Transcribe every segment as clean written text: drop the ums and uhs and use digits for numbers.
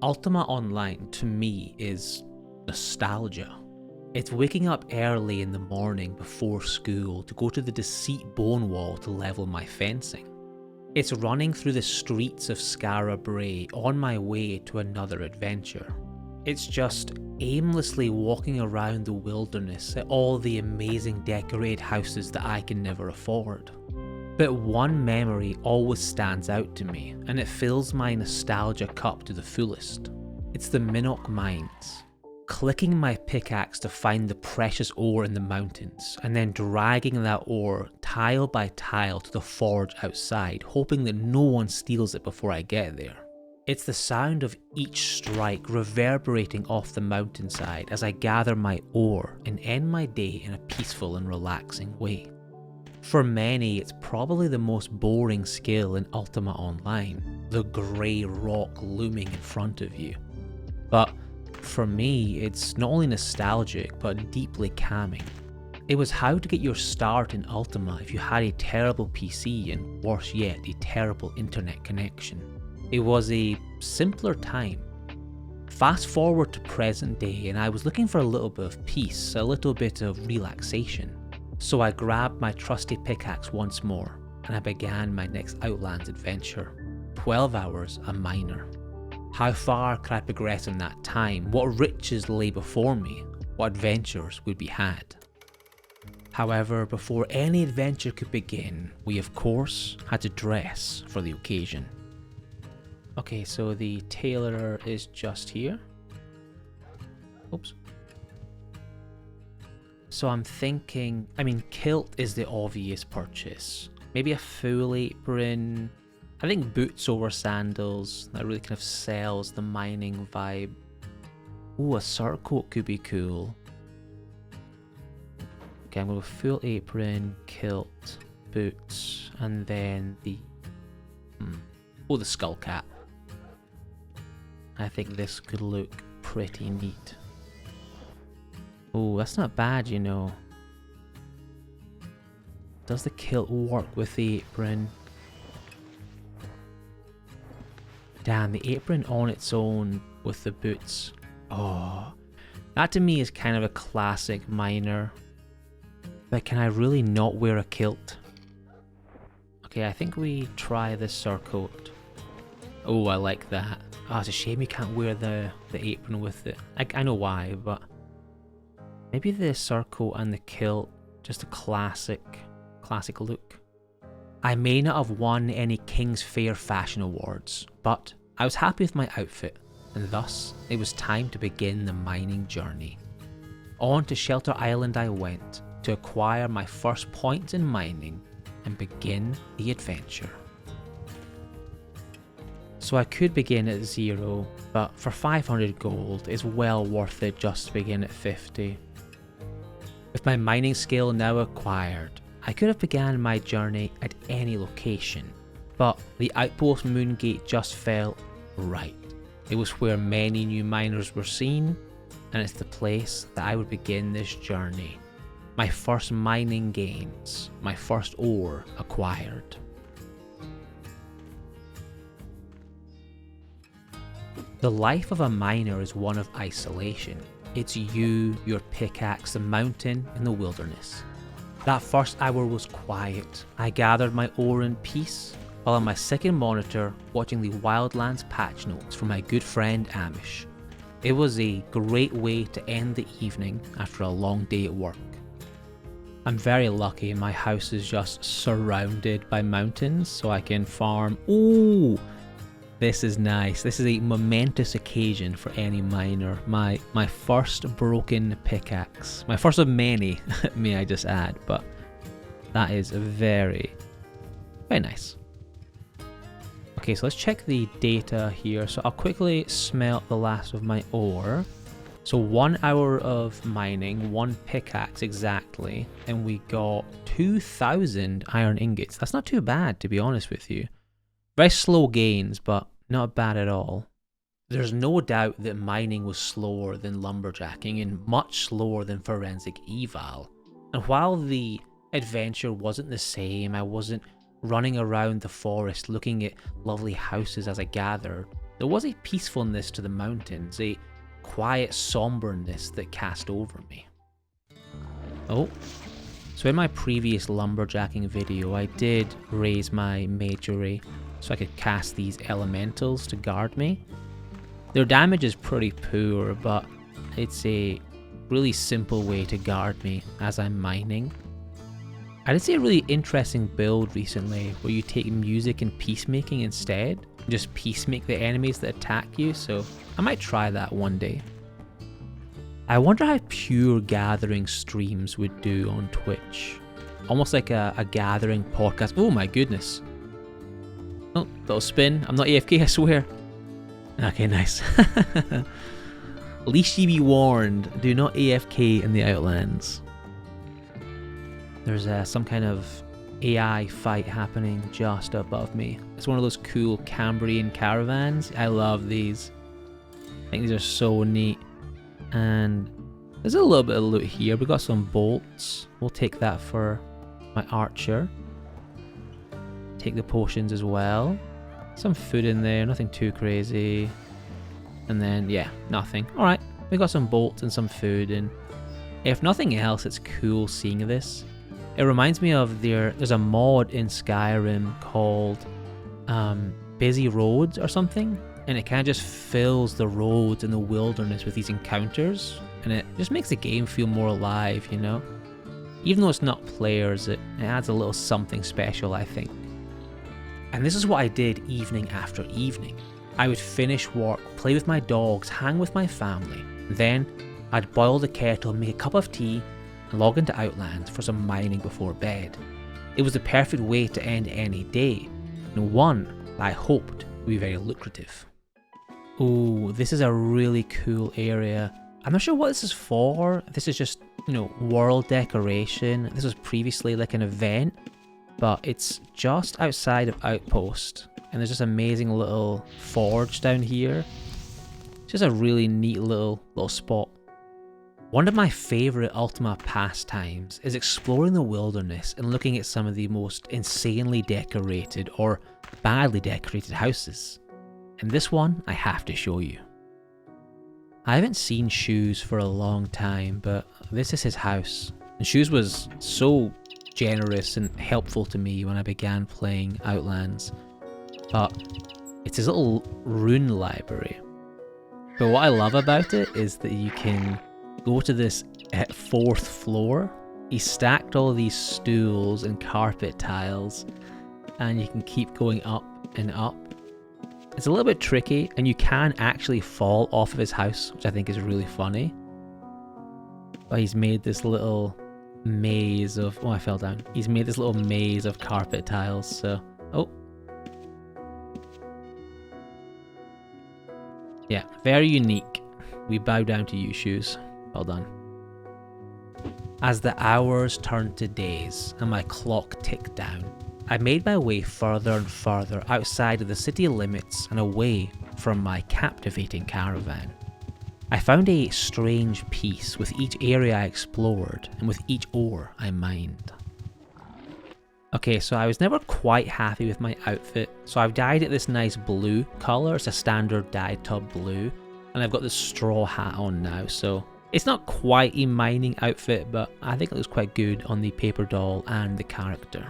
Ultima Online to me is nostalgia. It's waking up early in the morning before school to go to the Deceit Bone Wall to level my fencing. It's running through the streets of Skara Brae on my way to another adventure. It's just aimlessly walking around the wilderness at all the amazing decorated houses that I can never afford. But one memory always stands out to me, and it fills my nostalgia cup to the fullest. It's the Minnoch Mines. Clicking my pickaxe to find the precious ore in the mountains, and then dragging that ore tile by tile to the forge outside, hoping that no one steals it before I get there. It's the sound of each strike reverberating off the mountainside as I gather my ore and end my day in a peaceful and relaxing way. For many, it's probably the most boring skill in Ultima Online, the grey rock looming in front of you. But for me, it's not only nostalgic, but deeply calming. It was how to get your start in Ultima if you had a terrible PC and, worse yet, a terrible internet connection. It was a simpler time. Fast forward to present day and I was looking for a little bit of peace, a little bit of relaxation. So I grabbed my trusty pickaxe once more and I began my next Outlands adventure. 12 hours a miner. How far could I progress in that time? What riches lay before me? What adventures would be had? However, before any adventure could begin, we of course had to dress for the occasion. Okay, so the tailor is just here. Oops. So I'm thinking, kilt is the obvious purchase. Maybe a full apron. I think boots over sandals. That really kind of sells the mining vibe. Ooh, a surcoat could be cool. Okay, I'm going with full apron, kilt, boots, and then the the skull cap. I think this could look pretty neat. Oh, that's not bad, you know. Does the kilt work with the apron? Damn, the apron on its own with the boots. Oh, that to me is kind of a classic miner. But can I really not wear a kilt? Okay, I think we try this surcoat. Oh, I like that. Oh, it's a shame you can't wear the apron with it. I know why, but maybe the surcoat and the kilt, just a classic look. I may not have won any King's Fair fashion awards, but I was happy with my outfit, and thus it was time to begin the mining journey. On to Shelter Island I went to acquire my first points in mining and begin the adventure. So I could begin at 0, but for 500 gold it's well worth it just to begin at 50. With my mining skill now acquired, I could have began my journey at any location, but the outpost Moongate just felt right. It was where many new miners were seen, and it's the place that I would begin this journey. My first mining gains, my first ore acquired. The life of a miner is one of isolation. It's you, your pickaxe, the mountain, and the wilderness. That first hour was quiet. I gathered my ore in peace, while on my second monitor, watching the Wildlands patch notes from my good friend Amish. It was a great way to end the evening after a long day at work. I'm very lucky my house is just surrounded by mountains, so I can farm. Ooh! This is nice. This is a momentous occasion for any miner. My first broken pickaxe. My first of many, may I just add, but that is very, very nice. Okay, so let's check the data here. So I'll quickly smelt the last of my ore. So 1 hour of mining, 1 pickaxe exactly, and we got 2,000 iron ingots. That's not too bad, to be honest with you. Very slow gains, but not bad at all. There's no doubt that mining was slower than lumberjacking and much slower than forensic eval. And while the adventure wasn't the same, I wasn't running around the forest looking at lovely houses as I gathered, there was a peacefulness to the mountains, a quiet somberness that cast over me. Oh, so in my previous lumberjacking video, I did raise my magery so I could cast these elementals to guard me. Their damage is pretty poor, but it's a really simple way to guard me as I'm mining. I did see a really interesting build recently where you take music and peacemaking instead. Just peacemake the enemies that attack you, so I might try that one day. I wonder how pure gathering streams would do on Twitch. Almost like a gathering podcast. Oh my goodness. Oh, little spin. I'm not AFK, I swear. Okay, nice. Least ye be warned, do not AFK in the Outlands. There's some kind of AI fight happening just above me. It's one of those cool Cambrian caravans. I love these. I think these are so neat. And there's a little bit of loot here. We got some bolts. We'll take that for my archer. Take the potions as well. Some food in there, nothing too crazy. And then, yeah, nothing. Alright, we got some bolts and some food, and if nothing else, it's cool seeing this. It reminds me of there's a mod in Skyrim called Busy Roads or something, and it kind of just fills the roads in the wilderness with these encounters, and it just makes the game feel more alive, you know? Even though it's not players, it adds a little something special, I think. And this is what I did evening after evening. I would finish work, play with my dogs, hang with my family. Then I'd boil the kettle, make a cup of tea, and log into Outlands for some mining before bed. It was the perfect way to end any day, and one that I hoped would be very lucrative. Oh, this is a really cool area. I'm not sure what this is for. This is just, you know, world decoration. This was previously like an event, but it's just outside of Outpost. And there's this amazing little forge down here. It's just a really neat little spot. One of my favourite Ultima pastimes is exploring the wilderness and looking at some of the most insanely decorated or badly decorated houses. And this one I have to show you. I haven't seen Shoes for a long time, but this is his house. And Shoes was so generous and helpful to me when I began playing Outlands. But it's his little rune library. But what I love about it is that you can go to this 4th floor. He stacked all these stools and carpet tiles, and you can keep going up and up. It's a little bit tricky, and you can actually fall off of his house, which I think is really funny. But he's made this little maze of... Oh, I fell down. He's made this little maze of carpet tiles, so... Oh. Yeah, very unique. We bow down to you, Shoes. Well done. As the hours turned to days and my clock ticked down, I made my way further and further outside of the city limits and away from my captivating caravan. I found a strange peace with each area I explored and with each ore I mined. Okay, so I was never quite happy with my outfit, so I've dyed it this nice blue colour. It's a standard dye tub blue, and I've got this straw hat on now, so it's not quite a mining outfit, but I think it looks quite good on the paper doll and the character.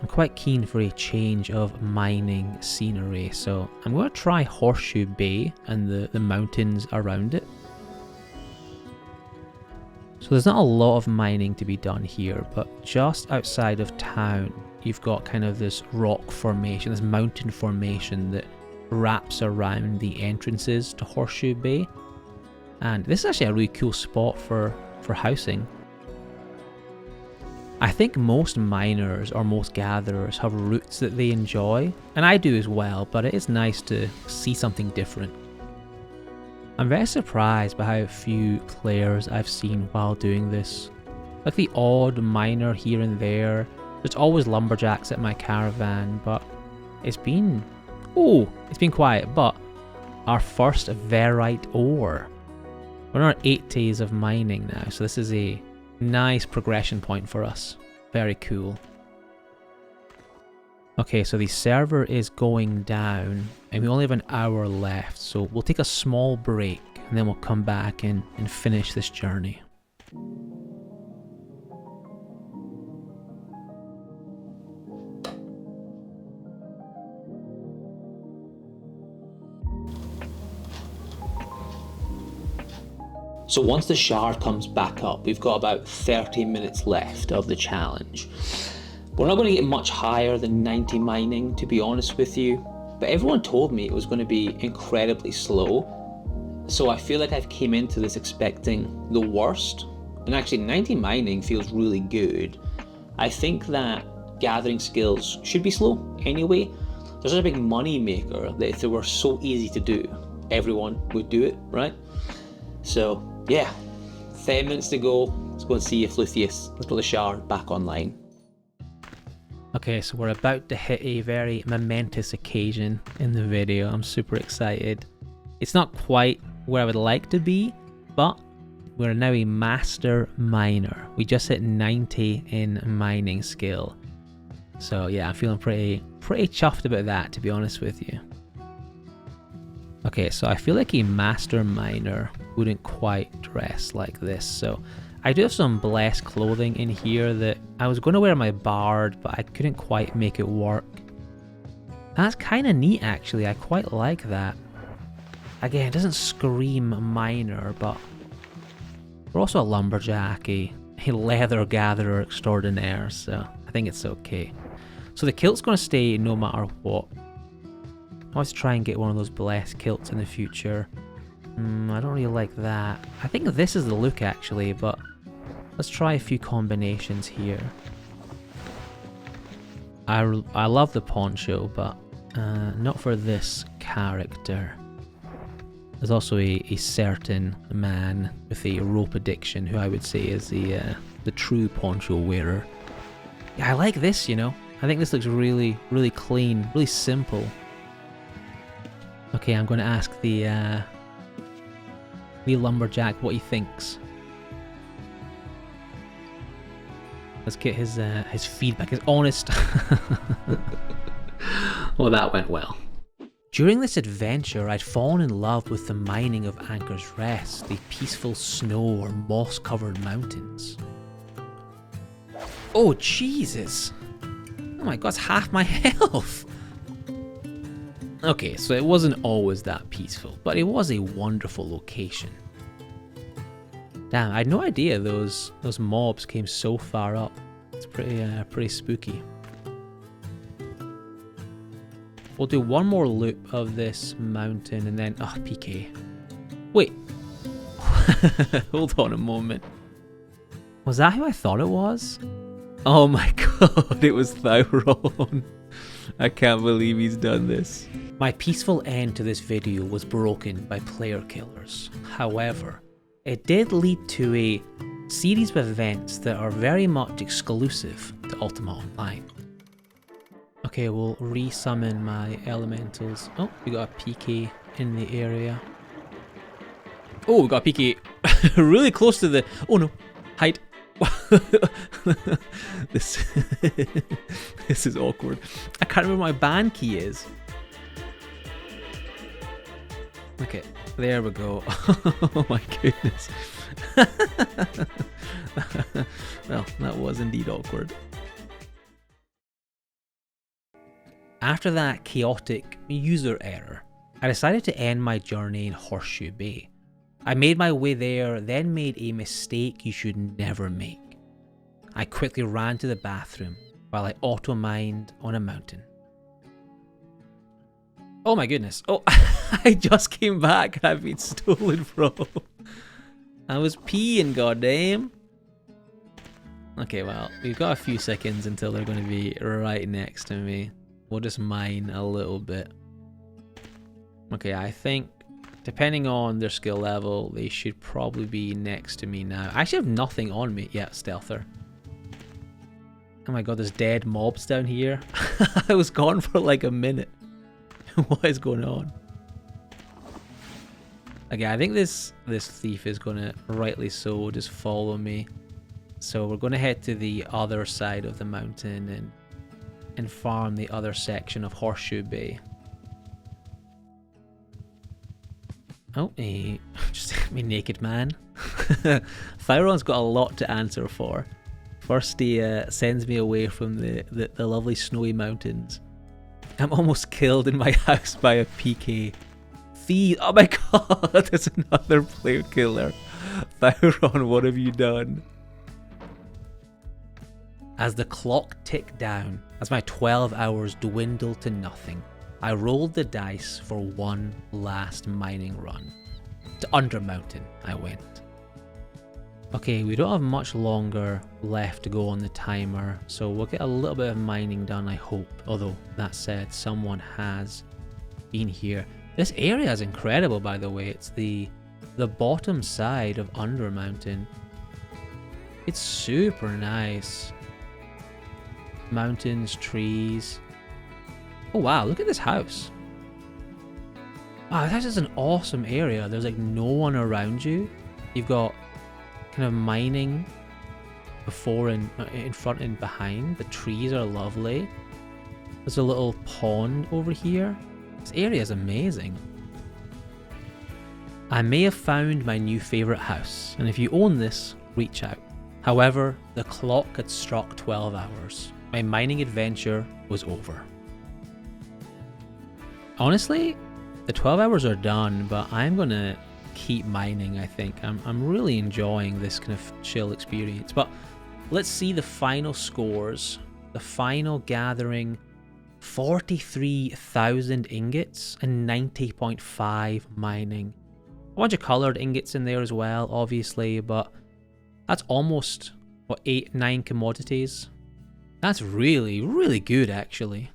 I'm quite keen for a change of mining scenery, so I'm going to try Horseshoe Bay and the mountains around it. So there's not a lot of mining to be done here, but just outside of town, you've got kind of this rock formation, this mountain formation that wraps around the entrances to Horseshoe Bay. And this is actually a really cool spot for housing. I think most miners or most gatherers have routes that they enjoy, and I do as well, but it is nice to see something different. I'm very surprised by how few players I've seen while doing this. Like the odd miner here and there. There's always lumberjacks at my caravan, but it's been quiet. But our first Verite ore. We're on our 8 days of mining now, so this is a nice progression point for us. Very cool. Okay, so the server is going down and we only have an hour left, so we'll take a small break and then we'll come back and finish this journey. So once the shard comes back up, we've got about 30 minutes left of the challenge. We're not going to get much higher than 90 mining, to be honest with you, but everyone told me it was going to be incredibly slow. So I feel like I've came into this expecting the worst, and actually 90 mining feels really good. I think that gathering skills should be slow anyway. There's such a big money maker that if they were so easy to do, everyone would do it, right? So yeah, 10 minutes to go. Let's go and see if Lucius has put the shard back online. Okay, so we're about to hit a very momentous occasion in the video. I'm super excited. It's not quite where I would like to be, but we're now a master miner. We just hit 90 in mining skill. So yeah, I'm feeling pretty chuffed about that, to be honest with you. Okay, so I feel like a master miner wouldn't quite dress like this. So I do have some blessed clothing in here that I was going to wear my bard, but I couldn't quite make it work. That's kind of neat, actually. I quite like that. Again, it doesn't scream miner, but we're also a lumberjack, a leather gatherer extraordinaire, so I think it's okay. So the kilt's going to stay no matter what. I always try and get one of those blessed kilts in the future. I don't really like that. I think this is the look, actually, but let's try a few combinations here. I love the poncho, but not for this character. There's also a certain man with a rope addiction who I would say is the true poncho wearer. Yeah, I like this, you know. I think this looks really, really clean, really simple. Okay, I'm going to ask the lumberjack what he thinks. Let's get his feedback, his honest. Well, that went well. During this adventure, I'd fallen in love with the mining of Anchor's Rest, the peaceful snow or moss-covered mountains. Oh, Jesus! Oh my god, it's half my health! Okay, so it wasn't always that peaceful, but it was a wonderful location. Damn, I had no idea those mobs came so far up. It's pretty spooky. We'll do one more loop of this mountain and then... Oh, PK. Wait. Hold on a moment. Was that who I thought it was? Oh my god, it was Thauron. I can't believe he's done this. My peaceful end to this video was broken by player killers. However, it did lead to a series of events that are very much exclusive to Ultima Online. Okay, we'll resummon my elementals. Oh, we got a PK in the area. Oh, we got a PK really close to the... Oh no, hide. This is awkward. I can't remember what my band key is. Okay, there we go. Oh my goodness. Well, that was indeed awkward. After that chaotic user error, I decided to end my journey in Horseshoe Bay. I made my way there, then made a mistake you should never make. I quickly ran to the bathroom while I auto-mined on a mountain. Oh my goodness. Oh, I just came back and I've been stolen from. I was peeing, goddamn. Okay, well, we've got a few seconds until they're going to be right next to me. We'll just mine a little bit. Okay, I think, depending on their skill level, they should probably be next to me now. I actually have nothing on me. Yeah, stealther. Oh my god, there's dead mobs down here. I was gone for like a minute. What is going on? Okay, I think this thief is gonna, rightly so, just follow me. So we're gonna head to the other side of the mountain and and farm the other section of Horseshoe Bay. Oh, just me naked man. Thyron's got a lot to answer for. First he sends me away from the lovely snowy mountains. I'm almost killed in my house by a PK. Oh my god, there's another player killer. Thyron, what have you done? As the clock ticked down, as my 12 hours dwindled to nothing, I rolled the dice for one last mining run. To Undermountain I went. Okay, we don't have much longer left to go on the timer, so we'll get a little bit of mining done, I hope. Although, that said, someone has been here. This area is incredible, by the way. It's the bottom side of Undermountain. It's super nice. Mountains, trees. Oh wow, look at this house. Wow, this house is an awesome area. There's like no one around you. You've got kind of mining before and in front and behind. The trees are lovely. There's a little pond over here. This area is amazing. I may have found my new favourite house, and if you own this, reach out. However, the clock had struck 12 hours. My mining adventure was over. Honestly, the 12 hours are done, but I'm gonna keep mining, I think. I'm really enjoying this kind of chill experience. But let's see the final scores. The final gathering, 43,000 ingots and 90.5 mining. A bunch of coloured ingots in there as well, obviously, but that's almost, what, 8-9 commodities? That's really, really good, actually.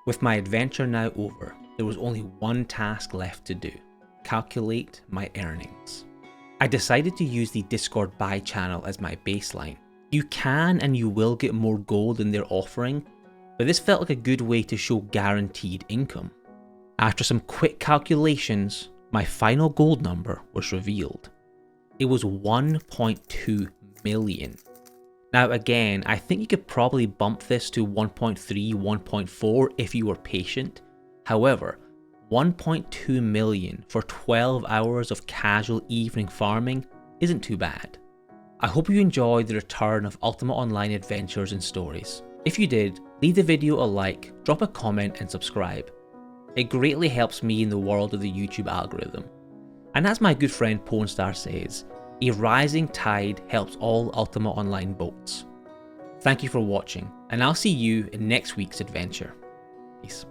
With my adventure now over, there was only one task left to do: calculate my earnings. I decided to use the Discord buy channel as my baseline. You can and you will get more gold than they're offering, but this felt like a good way to show guaranteed income. After some quick calculations, my final gold number was revealed. It was 1.2 million. Now again, I think you could probably bump this to 1.3, 1.4 if you were patient. However, 1.2 million for 12 hours of casual evening farming isn't too bad. I hope you enjoyed the return of Ultima Online adventures and stories. If you did, leave the video a like, drop a comment and subscribe. It greatly helps me in the world of the YouTube algorithm. And as my good friend Pornstar says, a rising tide helps all Ultima Online boats. Thank you for watching, and I'll see you in next week's adventure. Peace.